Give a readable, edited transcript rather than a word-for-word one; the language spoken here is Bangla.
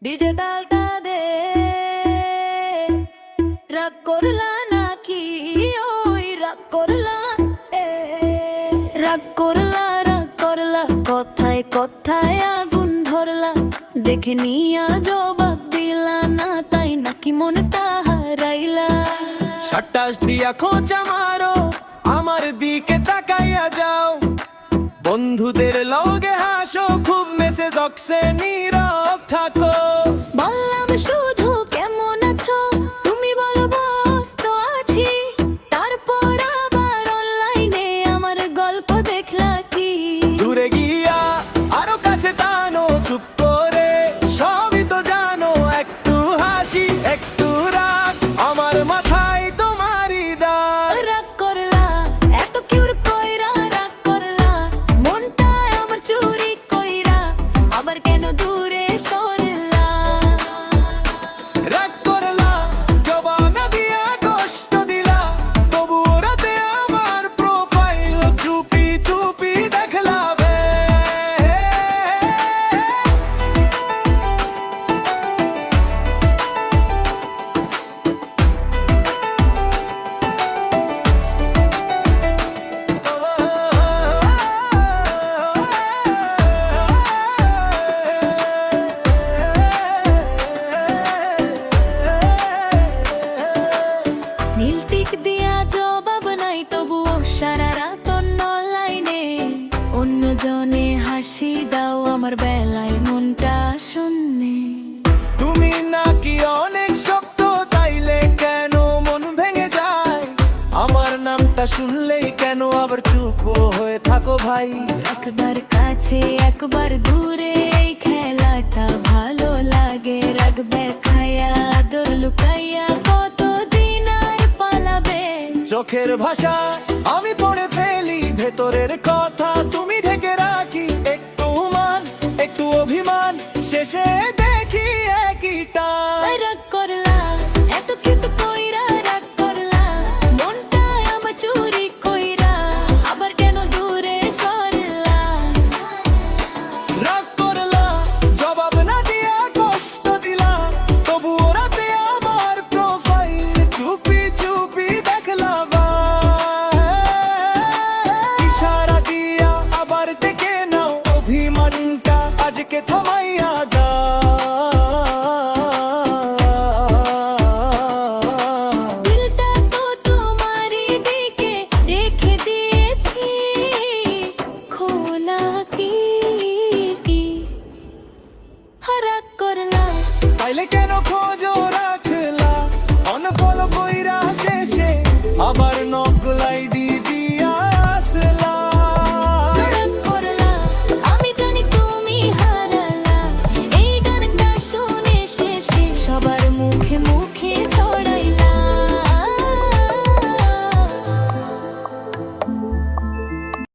ডিজে তালটা দে, রাগ করলা নাকি? ওই রাগ করলা, রাগ করলা, রাগ করলা, কথায় কথায় আগুন ধরলা, দেখে নিয়া জবাব দিলা না, তাই নাকি মনটা হারাইলা? সাটাস দিয়া খোঁচা মারো, আমার দিকে তাকাইয়া যাও, বন্ধুদের লগে হাসো, খুব মেসেজ অক্সে নীরব থাকো। বললাম শুধু কেমন আছো, তুমি বলো বস তো আছি, তারপর আবার অনলাইনে আমার গল্প দেখলা কি? দূরে গিয়া আরো কাছে টানো, চুপ করে সবই তো জানো, একটু হাসি একটু রাগ, আমার মাথায় তোমারই দাগ। রাগ করলা এত কিউর কইরা, রাগ করলা মনটায় আমার চুরি কইরা, আবার কেন দূরে সরলা? রাগ করলা, জবাব না দিয়া কষ্ট দিলা, তবুও রাতে আমার প্রোফাইল চুপি চুপি দেখলা বে। নীল টিক দিয়া জবাব নাই, তবুও সারা রাত অনলাইনে অন্যজনে হাসি দাও, আমার বেলায় মনটা শূন্যে। তুমি নাকি অনেক শক্ত, তাইলে কেন মন ভেঙে যায়? আমার নামটা শুনলেই কেন আবার চুপ হয়ে থাকো ভাই? একবার কাছে একবার দূরে, এই খেলাটা ভালো লাগে, রাখবে খায়া আদর লুকাইয়া, কতদিন আর পালাবে? চোখের ভাষা আমি পড়ে ফেলি, ভেতরের কথা তুমি ঢেকে রাখি, একটু মান একটু অভিমান, শেষে দেখি একই টান। রাগ করলা এত কিউট কইরা, রাগ করলা মনটায় আমার চুরি কইরা, আবার কেন দূরে সরলা? রাগ করলা, জবাব না দিয়া কষ্ট দিলা, তবুও রাতে আমার প্রোফাইল চুপি চুপি দেখলা ভাই। ইশারা দিয়া আবার ডেকে নাও, অভিমানটা আজকে থামাইয়া দাও। দিলটা তো তোমারই দিকে রেখে দিয়েছি, খোলা কি? রাগ করলা তাইলে কেন খোঁজো রাখলা, অনফলো কইরা শেষে আবার নকল আইডি দিয়া আসলা। রাগ করলা, আমি জানি তুমি হারালা, এই গানটা শুনে শেষে সবার মুখে মুখে